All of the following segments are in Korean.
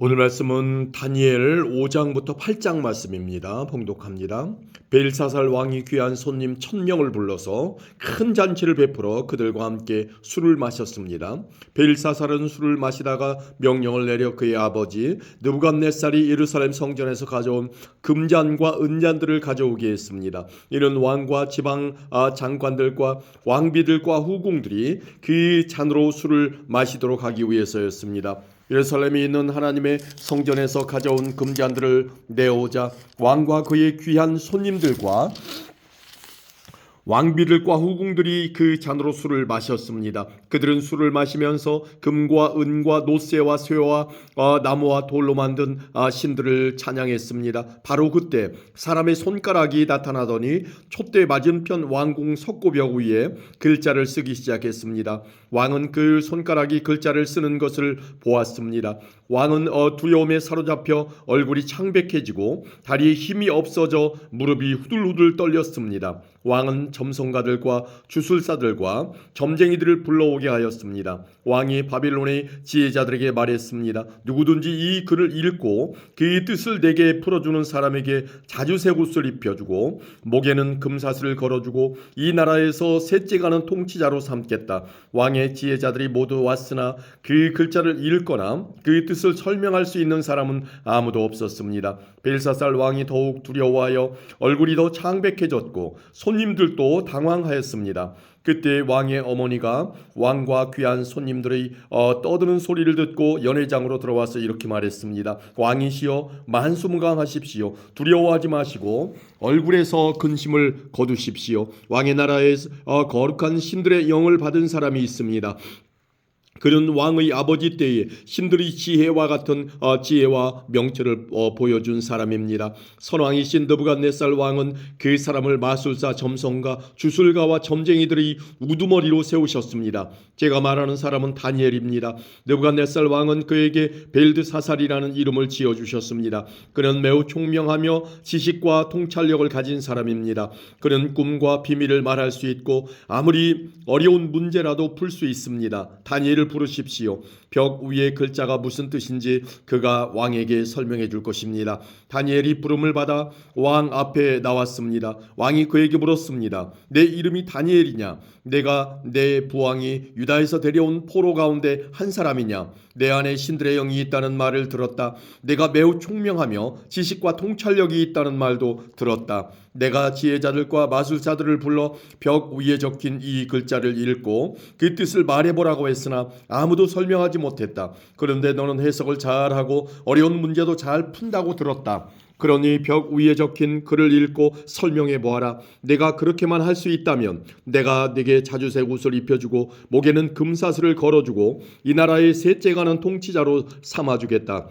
오늘 말씀은 다니엘 5장부터 8장 말씀입니다. 봉독합니다. 벨사살 왕이 귀한 손님 1000명을 불러서 큰 잔치를 베풀어 그들과 함께 술을 마셨습니다. 벨사살은 술을 마시다가 명령을 내려 그의 아버지 느부갓네살이 예루살렘 성전에서 가져온 금잔과 은잔들을 가져오게 했습니다. 이는 왕과 지방 장관들과 왕비들과 후궁들이 그 잔으로 술을 마시도록 하기 위해서였습니다. 예루살렘에 있는 하나님의 성전에서 가져온 금잔들을 내오자 왕과 그의 귀한 손님들과 왕비들과 후궁들이 그 잔으로 술을 마셨습니다. 그들은 술을 마시면서 금과 은과 노새와 쇠와 나무와 돌로 만든 신들을 찬양했습니다. 바로 그때 사람의 손가락이 나타나더니 촛대 맞은편 왕궁 석고벽 위에 글자를 쓰기 시작했습니다. 왕은 그 손가락이 글자를 쓰는 것을 보았습니다. 왕은 두려움에 사로잡혀 얼굴이 창백해지고 다리에 힘이 없어져 무릎이 후들후들 떨렸습니다. 왕은 점성가들과 주술사들과 점쟁이들을 불러오게 하였습니다. 왕이 바빌론의 지혜자들에게 말했습니다. 누구든지 이 글을 읽고 그의 뜻을 내게 풀어주는 사람에게 자주색 옷을 입혀주고 목에는 금사슬을 걸어주고 이 나라에서 셋째가는 통치자로 삼겠다. 왕의 지혜자들이 모두 왔으나 그 글자를 읽거나 그 뜻을 설명할 수 있는 사람은 아무도 없었습니다. 벨사살 왕이 더욱 두려워하여 얼굴이 더 창백해졌고 손님들도 당황하였습니다. 그때 왕의 어머니가 왕과 귀한 손님들의 떠드는 소리를 듣고 연회장으로 들어와서 이렇게 말했습니다. 왕이시여 만수무강하십시오. 두려워하지 마시고 얼굴에서 근심을 거두십시오. 왕의 나라에 거룩한 신들의 영을 받은 사람이 있습니다. 그는 왕의 아버지 때에 신들의 지혜와 같은 지혜와 명철을 보여준 사람입니다. 선왕이신 느부갓네살 왕은 그 사람을 마술사, 점성가, 주술가와 점쟁이들의 우두머리로 세우셨습니다. 제가 말하는 사람은 다니엘입니다. 느부갓네살 왕은 그에게 벨드사살이라는 이름을 지어주셨습니다. 그는 매우 총명하며 지식과 통찰력을 가진 사람입니다. 그는 꿈과 비밀을 말할 수 있고 아무리 어려운 문제라도 풀 수 있습니다. 다니엘을 부르십시오. 벽 위에 글자가 무슨 뜻인지 그가 왕에게 설명해 줄 것입니다. 다니엘이 부름을 받아 왕 앞에 나왔습니다. 왕이 그에게 물었습니다. 내 이름이 다니엘이냐? 내가 내 부왕이 유다에서 데려온 포로 가운데 한 사람이냐? 내 안에 신들의 영이 있다는 말을 들었다. 내가 매우 총명하며 지식과 통찰력이 있다는 말도 들었다. 내가 지혜자들과 마술사들을 불러 벽 위에 적힌 이 글자를 읽고 그 뜻을 말해보라고 했으나 아무도 설명하지 못했다. 그런데 너는 해석을 잘하고 어려운 문제도 잘 푼다고 들었다. 그러니 벽 위에 적힌 글을 읽고 설명해 보아라. 내가 그렇게만 할 수 있다면 내가 네게 자주색 옷을 입혀주고 목에는 금사슬을 걸어주고 이 나라의 셋째가는 통치자로 삼아주겠다.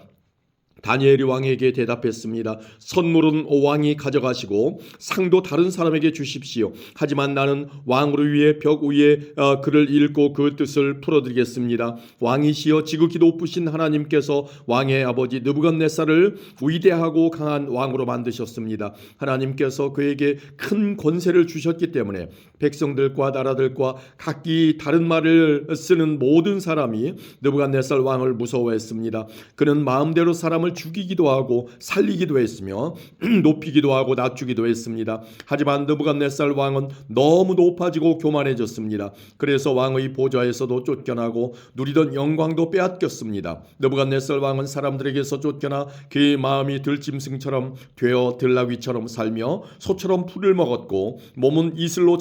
다니엘이 왕에게 대답했습니다. 선물은 왕이 가져가시고 상도 다른 사람에게 주십시오. 하지만 나는 왕으로 위해 벽 위에 글을 읽고 그 뜻을 풀어드리겠습니다. 왕이시여 지극히 높으신 하나님께서 왕의 아버지 느부갓네살을 위대하고 강한 왕으로 만드셨습니다. 하나님께서 그에게 큰 권세를 주셨기 때문에 백성들과 나라들과 각기 다른 말을 쓰는 모든 사람이 느부갓네살 왕을 무서워했습니다. 그는 마음대로 사람을 죽이기도 하고 살리기도 했으며 높이기도 하고 낮추기도 했습니다. 하지만 느부갓네살 왕은 너무 높아지고 교만해졌습니다. 그래서 왕의 보좌에서도 쫓겨나고 누리던 영광도 빼앗겼습니다. 느부갓네살 왕은 사람들에게서 쫓겨나 그의 마음이 들짐승처럼 되어 들나귀처럼 살며 소처럼 풀을 먹었고 몸은 이슬로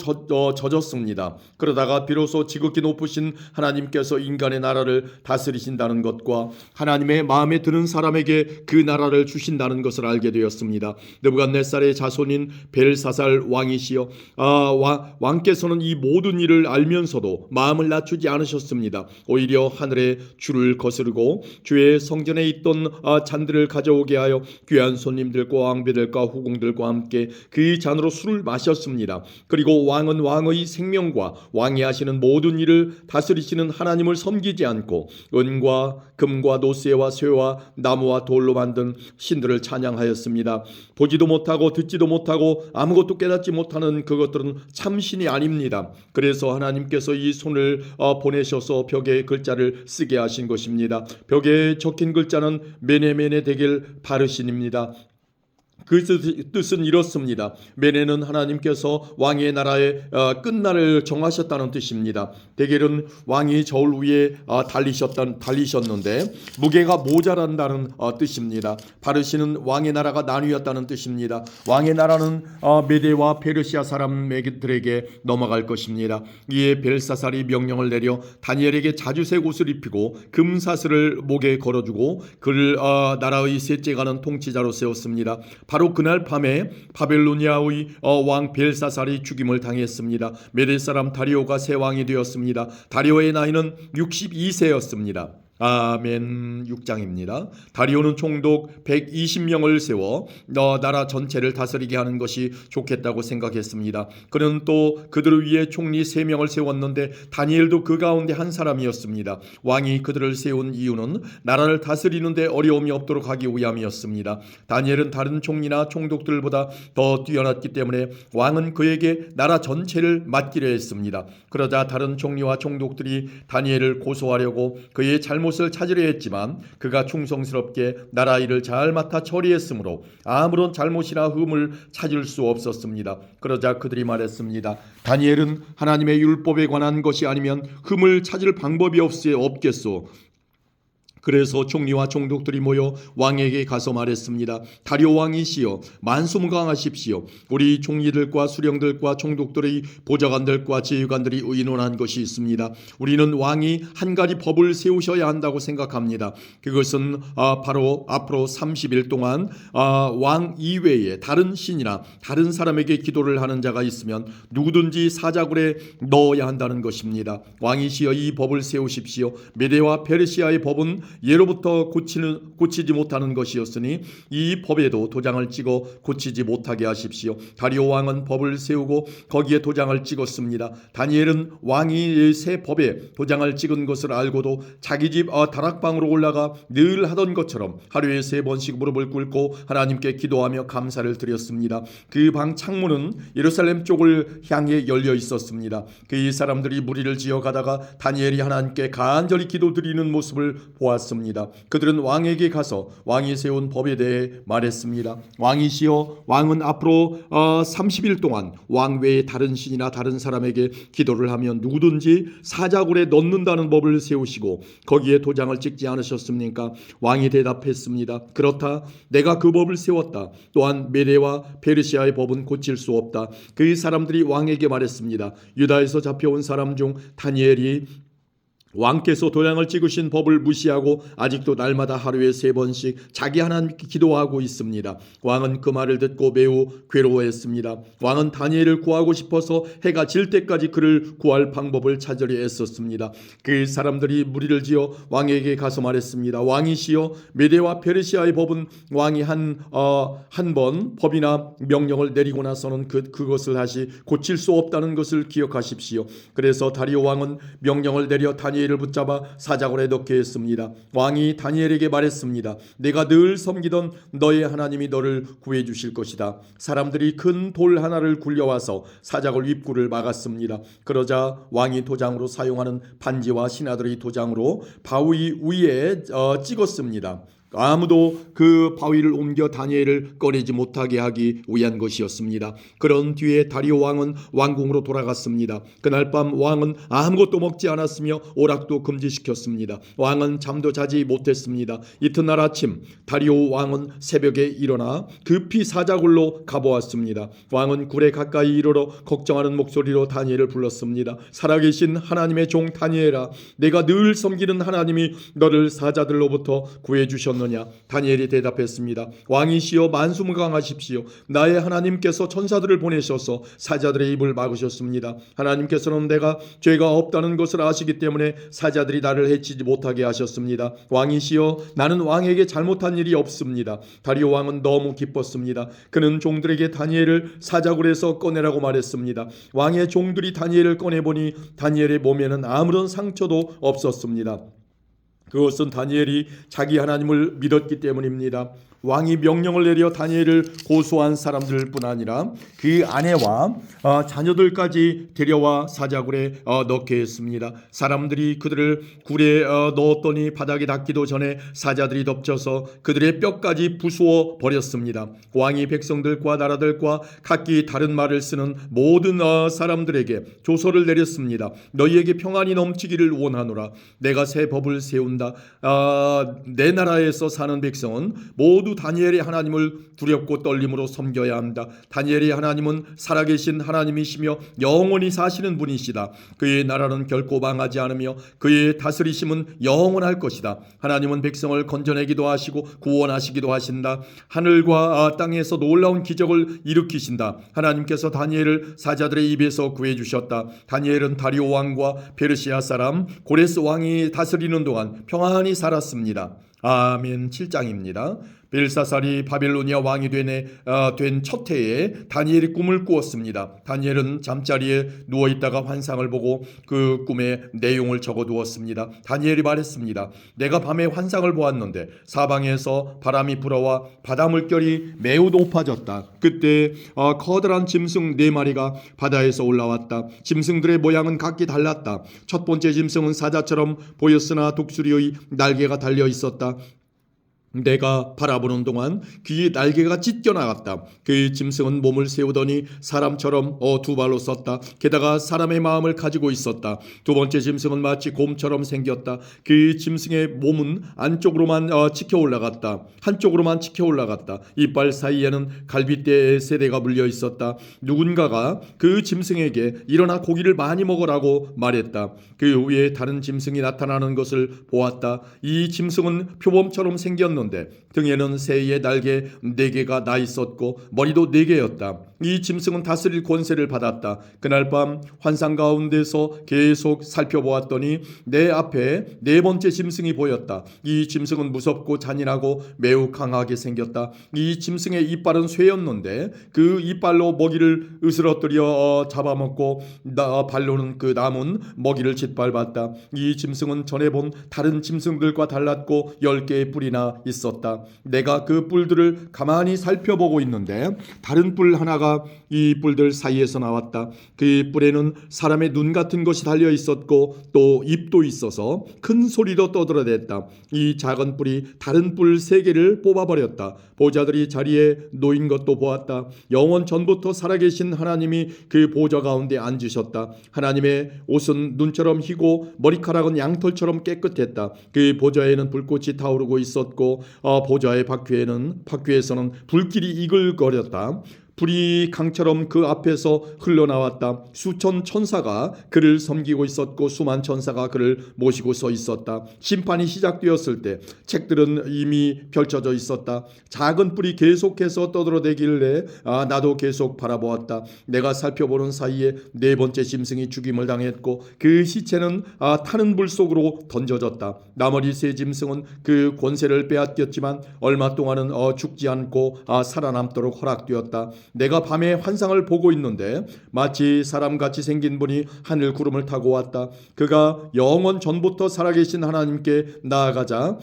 젖었습니다. 그러다가 비로소 지극히 높으신 하나님께서 인간의 나라를 다스리신다는 것과 하나님의 마음에 드는 사람에게 그 나라를 주신다는 것을 알게 되었습니다. 느부갓네살의 자손인 벨사살 왕이시여 왕께서는 이 모든 일을 알면서도 마음을 낮추지 않으셨습니다. 오히려 하늘의 주를 거스르고 주의 성전에 있던 잔들을 가져오게 하여 귀한 손님들과 왕비들과 후궁들과 함께 그 잔으로 술을 마셨습니다. 그리고 왕은 왕의 생명과 왕이 하시는 모든 일을 다스리시는 하나님을 섬기지 않고 은과 금과 노새와 쇠와 나무와 돌로 만든 신들을 찬양하였습니다. 보지도 못하고 듣지도 못하고 아무것도 깨닫지 못하는 그것들은 참신이 아닙니다. 그래서 하나님께서 이 손을 보내셔서 벽에 글자를 쓰게 하신 것입니다. 벽에 적힌 글자는 메네메네 데겔 바르신입니다. 그 뜻은 이렇습니다. 메네는 하나님께서 왕의 나라의 끝날을 정하셨다는 뜻입니다. 데겔은 왕이 저울 위에 달리셨는데 무게가 모자란다는 뜻입니다. 바르시는 왕의 나라가 나뉘었다는 뜻입니다. 왕의 나라는 메데와 페르시아 사람들에게 넘어갈 것입니다. 이에 벨사살이 명령을 내려 다니엘에게 자주색 옷을 입히고 금사슬을 목에 걸어주고 그를 나라의 셋째가는 통치자로 세웠습니다. 바로 그날 밤에 바벨로니아의 왕 벨사살이 죽임을 당했습니다. 메대 사람 다리오가 새 왕이 되었습니다. 다리오의 나이는 62세였습니다. 아멘. 6장입니다. 다리오는 총독 120명을 세워 나라 전체를 다스리게 하는 것이 좋겠다고 생각했습니다. 그는 또 그들을 위해 총리 3명을 세웠는데 다니엘도 그 가운데 한 사람이었습니다. 왕이 그들을 세운 이유는 나라를 다스리는 데 어려움이 없도록 하기 위함이었습니다. 다니엘은 다른 총리나 총독들보다 더 뛰어났기 때문에 왕은 그에게 나라 전체를 맡기려 했습니다. 그러자 다른 총리와 총독들이 다니엘을 고소하려고 그의 잘못을 찾으려 했지만 그가 충성스럽게 나라 일을 잘 맡아 처리했으므로 아무런 잘못이나 흠을 찾을 수 없었습니다. 그러자 그들이 말했습니다. 다니엘은 하나님의 율법에 관한 것이 아니면 흠을 찾을 방법이 없겠소. 그래서 총리와 총독들이 모여 왕에게 가서 말했습니다. 다리오 왕이시여, 만수무강하십시오. 우리 총리들과 수령들과 총독들의 보좌관들과 지휘관들이 의논한 것이 있습니다. 우리는 왕이 한 가지 법을 세우셔야 한다고 생각합니다. 그것은 바로 앞으로 30일 동안 왕 이외에 다른 신이나 다른 사람에게 기도를 하는 자가 있으면 누구든지 사자굴에 넣어야 한다는 것입니다. 왕이시여, 이 법을 세우십시오. 메데와 페르시아의 법은 예로부터 고치지 못하는 것이었으니 이 법에도 도장을 찍어 고치지 못하게 하십시오. 다리오 왕은 법을 세우고 거기에 도장을 찍었습니다. 다니엘은 왕이 새 법에 도장을 찍은 것을 알고도 자기 집 다락방으로 올라가 늘 하던 것처럼 하루에 3번씩 무릎을 꿇고 하나님께 기도하며 감사를 드렸습니다. 그 방 창문은 예루살렘 쪽을 향해 열려 있었습니다. 그 사람들이 무리를 지어 가다가 다니엘이 하나님께 간절히 기도드리는 모습을 보았습니다. 그들은 왕에게 가서 왕이 세운 법에 대해 말했습니다. 왕이시여, 왕은 앞으로 30일 동안 왕 외에 다른 신이나 다른 사람에게 기도를 하면 누구든지 사자굴에 넣는다는 법을 세우시고 거기에 도장을 찍지 않으셨습니까? 왕이 대답했습니다. 그렇다. 내가 그 법을 세웠다. 또한 메데와 페르시아의 법은 고칠 수 없다. 그 사람들이 왕에게 말했습니다. 유다에서 잡혀온 사람 중 다니엘이 왕께서 도장을 찍으신 법을 무시하고 아직도 날마다 하루에 3번씩 자기 하나님께 기도하고 있습니다. 왕은 그 말을 듣고 매우 괴로워했습니다. 왕은 다니엘을 구하고 싶어서 해가 질 때까지 그를 구할 방법을 찾으려 애썼습니다. 그 사람들이 무리를 지어 왕에게 가서 말했습니다. 왕이시여, 메데와 페르시아의 법은 왕이 한 번 법이나 명령을 내리고 나서는 그것을 다시 고칠 수 없다는 것을 기억하십시오. 그래서 다리오 왕은 명령을 내려 다니엘을 붙잡아 사자굴에 넣게 했습니다. 왕이 다니엘에게 말했습니다. 내가 늘 섬기던 너의 하나님이 너를 구해 주실 것이다. 사람들이 큰 돌 하나를 굴려와서 사자굴 입구를 막았습니다. 그러자 왕이 도장으로 사용하는 반지와 신하들의 도장으로 바위 위에 찍었습니다. 아무도 그 바위를 옮겨 다니엘을 꺼내지 못하게 하기 위한 것이었습니다. 그런 뒤에 다리오 왕은 왕궁으로 돌아갔습니다. 그날 밤 왕은 아무것도 먹지 않았으며 오락도 금지시켰습니다. 왕은 잠도 자지 못했습니다. 이튿날 아침 다리오 왕은 새벽에 일어나 급히 사자굴로 가보았습니다. 왕은 굴에 가까이 이르러 걱정하는 목소리로 다니엘을 불렀습니다. 살아계신 하나님의 종 다니엘아, 내가 늘 섬기는 하나님이 너를 사자들로부터 구해주셨느냐? 다니엘이 대답했습니다. 왕이시여, 만수무강하십시오. 나의 하나님께서 천사들을 보내셔서 사자들의 입을 막으셨습니다. 하나님께서는 내가 죄가 없다는 것을 아시기 때문에 사자들이 나를 해치지 못하게 하셨습니다. 왕이시여, 나는 왕에게 잘못한 일이 없습니다. 다리오 왕은 너무 기뻤습니다. 그는 종들에게 다니엘을 사자굴에서 꺼내라고 말했습니다. 왕의 종들이 다니엘을 꺼내보니 다니엘의 몸에는 아무런 상처도 없었습니다. 그것은 다니엘이 자기 하나님을 믿었기 때문입니다. 왕이 명령을 내려 다니엘을 고소한 사람들뿐 아니라 그 아내와 자녀들까지 데려와 사자굴에 넣게 했습니다. 사람들이 그들을 굴에 넣었더니 바닥에 닿기도 전에 사자들이 덮쳐서 그들의 뼈까지 부수어 버렸습니다. 왕이 백성들과 나라들과 각기 다른 말을 쓰는 모든 사람들에게 조서를 내렸습니다. 너희에게 평안이 넘치기를 원하노라. 내가 새 법을 세운다. 내 나라에서 사는 백성은 모두 다니엘의 하나님을 두렵고 떨림으로 섬겨야 한다. 다니엘의 하나님은 살아계신 하나님이시며 영원히 사시는 분이시다. 그의 나라는 결코 망하지 않으며 그의 다스리심은 영원할 것이다. 하나님은 백성을 건져내기도 하시고 구원하시기도 하신다. 하늘과 땅에서 놀라운 기적을 일으키신다. 하나님께서 다니엘을 사자들의 입에서 구해주셨다. 다니엘은 다리오 왕과 페르시아 사람 고레스 왕이 다스리는 동안 평안히 살았습니다. 아멘. 7장입니다. 벨사살이 바빌로니아 왕이 된 첫 해에 다니엘이 꿈을 꾸었습니다. 다니엘은 잠자리에 누워있다가 환상을 보고 그 꿈의 내용을 적어두었습니다. 다니엘이 말했습니다. 내가 밤에 환상을 보았는데 사방에서 바람이 불어와 바다 물결이 매우 높아졌다. 그때 커다란 짐승 4마리가 바다에서 올라왔다. 짐승들의 모양은 각기 달랐다. 첫 번째 짐승은 사자처럼 보였으나 독수리의 날개가 달려 있었다. 내가 바라보는 동안 그의 날개가 찢겨나갔다. 그 짐승은 몸을 세우더니 사람처럼 2발로 섰다. 게다가 사람의 마음을 가지고 있었다. 두 번째 짐승은 마치 곰처럼 생겼다. 그 짐승의 몸은 안쪽으로만 치켜 올라갔다. 한쪽으로만 치켜 올라갔다. 이빨 사이에는 갈빗대의 세대가 물려 있었다. 누군가가 그 짐승에게 일어나 고기를 많이 먹으라고 말했다. 그 위에 다른 짐승이 나타나는 것을 보았다. 이 짐승은 표범처럼 생겼는데 등에는 새의 날개 4개가 나 있었고 머리도 4개였다. 이 짐승은 다스릴 권세를 받았다. 그날 밤 환상 가운데서 계속 살펴보았더니 내 앞에 4번째 짐승이 보였다. 이 짐승은 무섭고 잔인하고 매우 강하게 생겼다. 이 짐승의 이빨은 쇠였는데 그 이빨로 먹이를 으스러뜨려 잡아먹고 발로는 그 남은 먹이를 짓밟았다. 이 짐승은 전에 본 다른 짐승들과 달랐고 10개의 뿔이나 있었다. 내가 그 뿔들을 가만히 살펴보고 있는데 다른 뿔 하나가 이 뿔들 사이에서 나왔다. 그 뿔에는 사람의 눈 같은 것이 달려 있었고 또 입도 있어서 큰 소리로 떠들어댔다. 이 작은 뿔이 다른 뿔 3개를 뽑아버렸다. 보좌들이 자리에 놓인 것도 보았다. 영원 전부터 살아계신 하나님이 그 보좌 가운데 앉으셨다. 하나님의 옷은 눈처럼 희고 머리카락은 양털처럼 깨끗했다. 그 보좌에는 불꽃이 타오르고 있었고 보좌의 바퀴에서는 불길이 이글거렸다. 불이 강처럼 그 앞에서 흘러나왔다. 수천 천사가 그를 섬기고 있었고 수만 천사가 그를 모시고 서 있었다. 심판이 시작되었을 때 책들은 이미 펼쳐져 있었다. 작은 뿔이 계속해서 떠들어대길래 나도 계속 바라보았다. 내가 살펴보는 사이에 4번째 짐승이 죽임을 당했고 그 시체는 타는 불 속으로 던져졌다. 나머지 3 짐승은 그 권세를 빼앗겼지만 얼마 동안은 죽지 않고 살아남도록 허락되었다. 내가 밤에 환상을 보고 있는데 마치 사람같이 생긴 분이 하늘 구름을 타고 왔다. 그가 영원 전부터 살아계신 하나님께 나아가자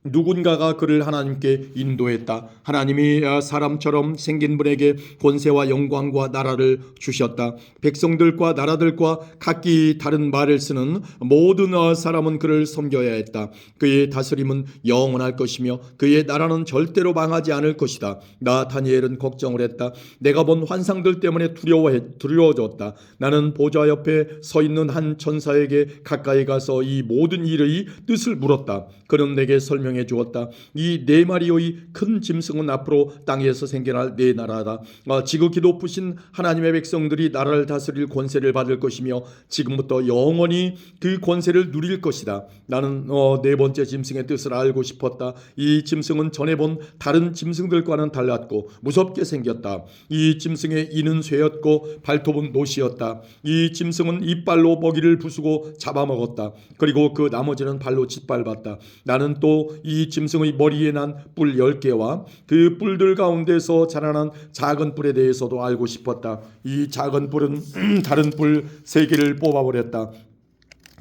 누군가가 그를 하나님께 인도했다. 하나님이 사람처럼 생긴 분에게 권세와 영광과 나라를 주셨다. 백성들과 나라들과 각기 다른 말을 쓰는 모든 사람은 그를 섬겨야 했다. 그의 다스림은 영원할 것이며 그의 나라는 절대로 망하지 않을 것이다. 나 다니엘은 걱정을 했다. 내가 본 환상들 때문에 두려워졌다. 나는 보좌 옆에 서 있는 한 천사에게 가까이 가서 이 모든 일의 뜻을 물었다. 그는 내게 설명해 주었다. 이 4마리의 큰 짐승은 앞으로 땅에서 생겨날 4나라다. 지극히 높으신 하나님의 백성들이 나라를 다스릴 권세를 받을 것이며 지금부터 영원히 그 권세를 누릴 것이다. 나는 4번째 짐승의 뜻을 알고 싶었다. 이 짐승은 전에 본 다른 짐승들과는 달랐고 무섭게 생겼다. 이 짐승의 이는 쇠였고 발톱은 노시였다. 이 짐승은 이빨로 먹이를 부수고 잡아먹었다. 그리고 그 나머지는 발로 짓밟았다. 나는 또 이 짐승의 머리에 난 뿔 10개와 그 뿔들 가운데서 자라난 작은 뿔에 대해서도 알고 싶었다. 이 작은 뿔은 다른 뿔 3개를 뽑아버렸다.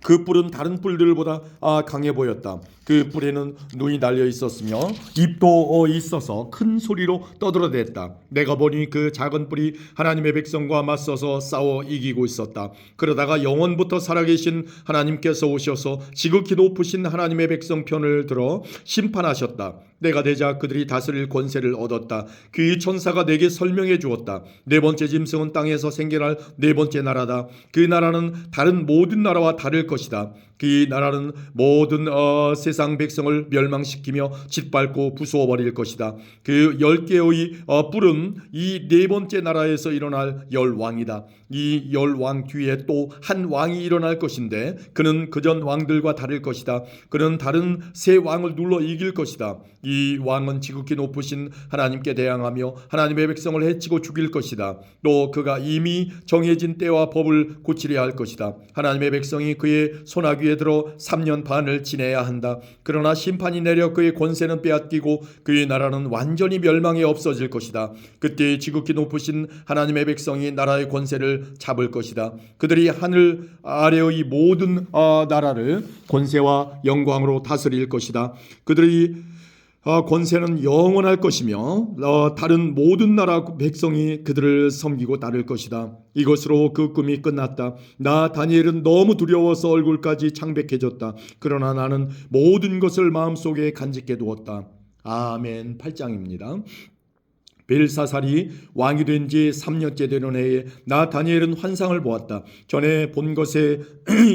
그 뿔은 다른 뿔들보다 강해 보였다. 그 뿔에는 눈이 달려 있었으며 입도 있어서 큰 소리로 떠들어댔다. 내가 보니 그 작은 뿔이 하나님의 백성과 맞서서 싸워 이기고 있었다. 그러다가 영원부터 살아계신 하나님께서 오셔서 지극히 높으신 하나님의 백성 편을 들어 심판하셨다. 내가 되자 그들이 다스릴 권세를 얻었다. 그 천사가 내게 설명해 주었다. 네 번째 짐승은 땅에서 생겨날 네 번째 나라다. 그 나라는 다른 모든 나라와 다를 것이다. 그 나라는 모든 세상 백성을 멸망시키며 짓밟고 부수어버릴 것이다. 그 10개의 뿔은 이 네 번째 나라에서 일어날 열왕이다. 이 열왕 뒤에 또 한 왕이 일어날 것인데 그는 그전 왕들과 다를 것이다. 그는 다른 세 왕을 눌러 이길 것이다. 이 왕은 지극히 높으신 하나님께 대항하며 하나님의 백성을 해치고 죽일 것이다. 또 그가 이미 정해진 때와 법을 고치려 할 것이다. 하나님의 백성이 그의 손아귀에 들어 3년 반을 지내야 한다. 그러나 심판이 내려 그의 권세는 빼앗기고 그의 나라는 완전히 멸망에 없어질 것이다. 그때 지극히 높으신 하나님의 백성이 나라의 권세를 잡을 것이다. 그들이 하늘 아래의 모든 나라를 권세와 영광으로 다스릴 것이다. 그들이 권세는 영원할 것이며 다른 모든 나라 백성이 그들을 섬기고 따를 것이다. 이것으로 그 꿈이 끝났다. 나 다니엘은 너무 두려워서 얼굴까지 창백해졌다. 그러나 나는 모든 것을 마음속에 간직해 두었다. 아멘. 8장입니다. 벨사살이 왕이 된 지 3년째 되는 해에 나 다니엘은 환상을 보았다. 전에 본 것에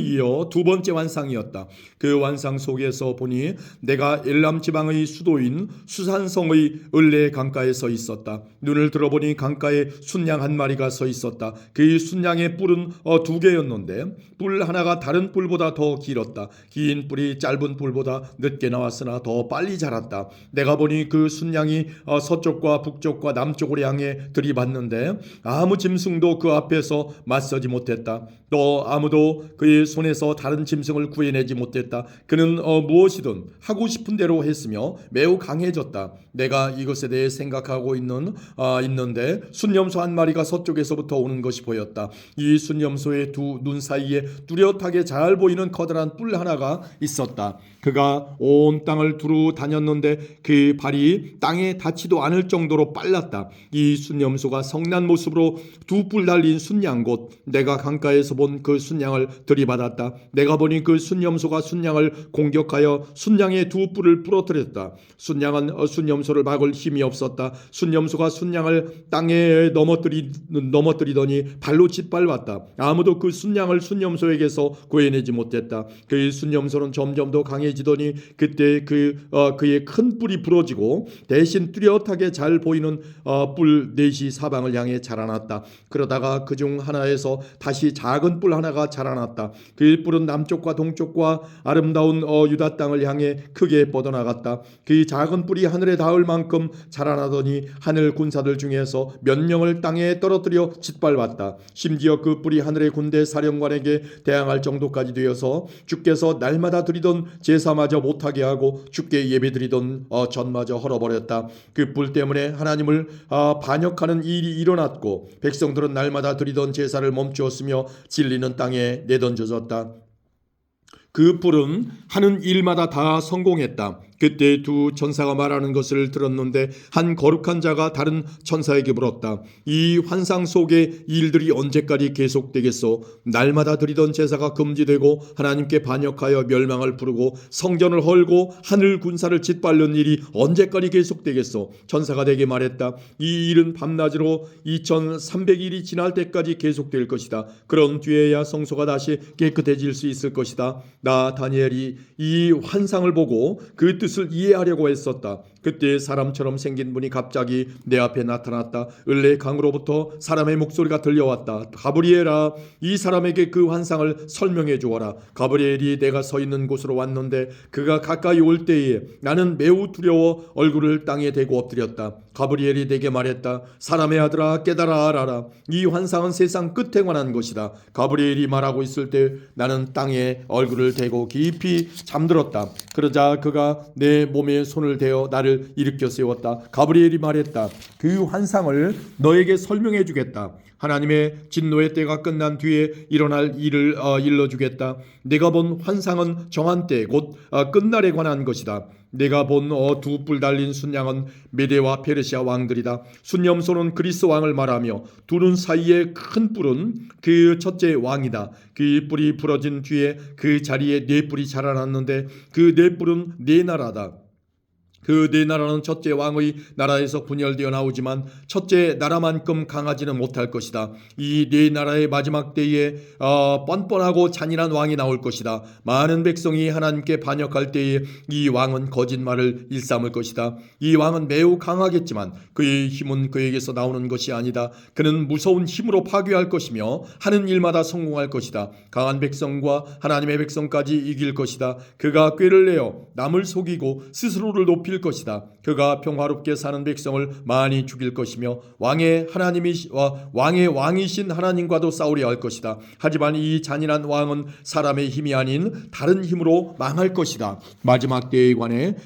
이어 두 번째 환상이었다. 그 환상 속에서 보니 내가 엘람 지방의 수도인 수산성의 을레 강가에 서 있었다. 눈을 들어보니 강가에 순양 한 마리가 서 있었다. 그 순양의 뿔은 2개였는데 뿔 하나가 다른 뿔보다 더 길었다. 긴 뿔이 짧은 뿔보다 늦게 나왔으나 더 빨리 자랐다. 내가 보니 그 순양이 서쪽과 북쪽과 남쪽으로 향해 들이받는데 아무 짐승도 그 앞에서 맞서지 못했다. 또 아무도 그의 손에서 다른 짐승을 구해내지 못했다. 그는 무엇이든 하고 싶은 대로 했으며 매우 강해졌다. 내가 이것에 대해 생각하고 있는데 순념소 한 마리가 서쪽에서부터 오는 것이 보였다. 이 순념소의 두 눈 사이에 뚜렷하게 잘 보이는 커다란 뿔 하나가 있었다. 그가 온 땅을 두루 다녔는데 그 발이 땅에 닿지도 않을 정도로 빨랐다. 이 순념소가 성난 모습으로 두 뿔 달린 순양 곧 내가 강가에서 본 그 순양을 들이받았다. 내가 보니 그 순념소가 순양을 공격하여 순양의 두 뿔을 부러뜨렸다. 순양은 순념소를 막을 힘이 없었다. 순념소가 순양을 땅에 넘어뜨리더니 발로 짓밟았다. 아무도 그 순양을 순념소에게서 구해내지 못했다. 그 순념소는 점점 더 강해지더니 그때 그의 큰 뿔이 부러지고 대신 뚜렷하게 잘 보이는 뿔 넷이 사방을 향해 자라났다. 그러다가 그중 하나에서 다시 작은 뿔 하나가 자라났다. 그 뿔은 남쪽과 동쪽과 아름다운 유다 땅을 향해 크게 뻗어나갔다. 그 작은 뿔이 하늘에 닿을 만큼 자라나더니 하늘 군사들 중에서 몇 명을 땅에 떨어뜨려 짓밟았다. 심지어 그 뿔이 하늘의 군대 사령관에게 대항할 정도까지 되어서 주께서 날마다 드리던 제사마저 못하게 하고 주께 예배드리던 전마저 헐어버렸다. 그 뿔 때문에 하나님을 반역하는 일이 일어났고 백성들은 날마다 드리던 제사를 멈추었으며 진리는 땅에 내던져졌다. 그 뿔은 하는 일마다 다 성공했다. 그때 두 천사가 말하는 것을 들었는데 한 거룩한 자가 다른 천사에게 물었다. 이 환상 속의 일들이 언제까지 계속되겠소? 날마다 드리던 제사가 금지되고 하나님께 반역하여 멸망을 부르고 성전을 헐고 하늘 군사를 짓밟는 일이 언제까지 계속되겠소? 천사가 내게 말했다. 이 일은 밤낮으로 2300일이 지날 때까지 계속될 것이다. 그런 뒤에야 성소가 다시 깨끗해질 수 있을 것이다. 나 다니엘이 이 환상을 보고 그 뜻을 이해하려고 했었다. 그때 사람처럼 생긴 분이 갑자기 내 앞에 나타났다. 을레 강으로부터 사람의 목소리가 들려왔다. 가브리엘아, 이 사람에게 그 환상을 설명해 주어라. 가브리엘이 내가 서 있는 곳으로 왔는데 그가 가까이 올 때에 나는 매우 두려워 얼굴을 땅에 대고 엎드렸다. 가브리엘이 내게 말했다. 사람의 아들아, 깨달아 알아라. 이 환상은 세상 끝에 관한 것이다. 가브리엘이 말하고 있을 때 나는 땅에 얼굴을 대고 깊이 잠들었다. 그러자 그가 내 몸에 손을 대어 나를 일으켜 세웠다. 가브리엘이 말했다. 그 환상을 너에게 설명해 주겠다. 하나님의 진노의 때가 끝난 뒤에 일어날 일을 일러주겠다. 내가 본 환상은 정한 때 곧 끝날에 관한 것이다. 내가 본 두 뿔 달린 순양은 메데와 페르시아 왕들이다. 순염소는 그리스 왕을 말하며 두른 사이에 큰 뿔은 그 첫째 왕이다. 그 뿔이 부러진 뒤에 그 자리에 네 뿔이 자라났는데 그 네 뿔은 네 나라다. 그 네 나라는 첫째 왕의 나라에서 분열되어 나오지만 첫째 나라만큼 강하지는 못할 것이다. 이 네 나라의 마지막 때에 뻔뻔하고 잔인한 왕이 나올 것이다. 많은 백성이 하나님께 반역할 때에 이 왕은 거짓말을 일삼을 것이다. 이 왕은 매우 강하겠지만 그의 힘은 그에게서 나오는 것이 아니다. 그는 무서운 힘으로 파괴할 것이며 하는 일마다 성공할 것이다. 강한 백성과 하나님의 백성까지 이길 것이다. 그가 꾀를 내어 남을 속이고 스스로를 높일 것이다. 그가 평화롭게 사는 백성을 많이 죽일 것이며 왕의 왕이신 하나님과도 싸우려 할 것이다. 하지만 이 잔인한 왕은 사람의 힘이 아닌 다른 힘으로 망할 것이다. 마지막 때에 관해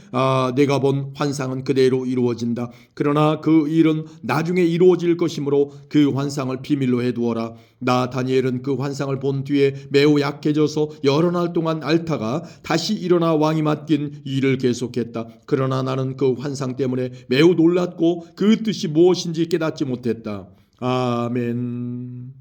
내가 본 환상은 그대로 이루어진다. 그러나 그 일은 나중에 이루어질 것이므로 그 환상을 비밀로 해두어라. 나 다니엘은 그 환상을 본 뒤에 매우 약해져서 여러 날 동안 앓다가 다시 일어나 왕이 맡긴 일을 계속했다. 그러나 나는 그 환상 때문에 매우 놀랐고 그 뜻이 무엇인지 깨닫지 못했다. 아멘.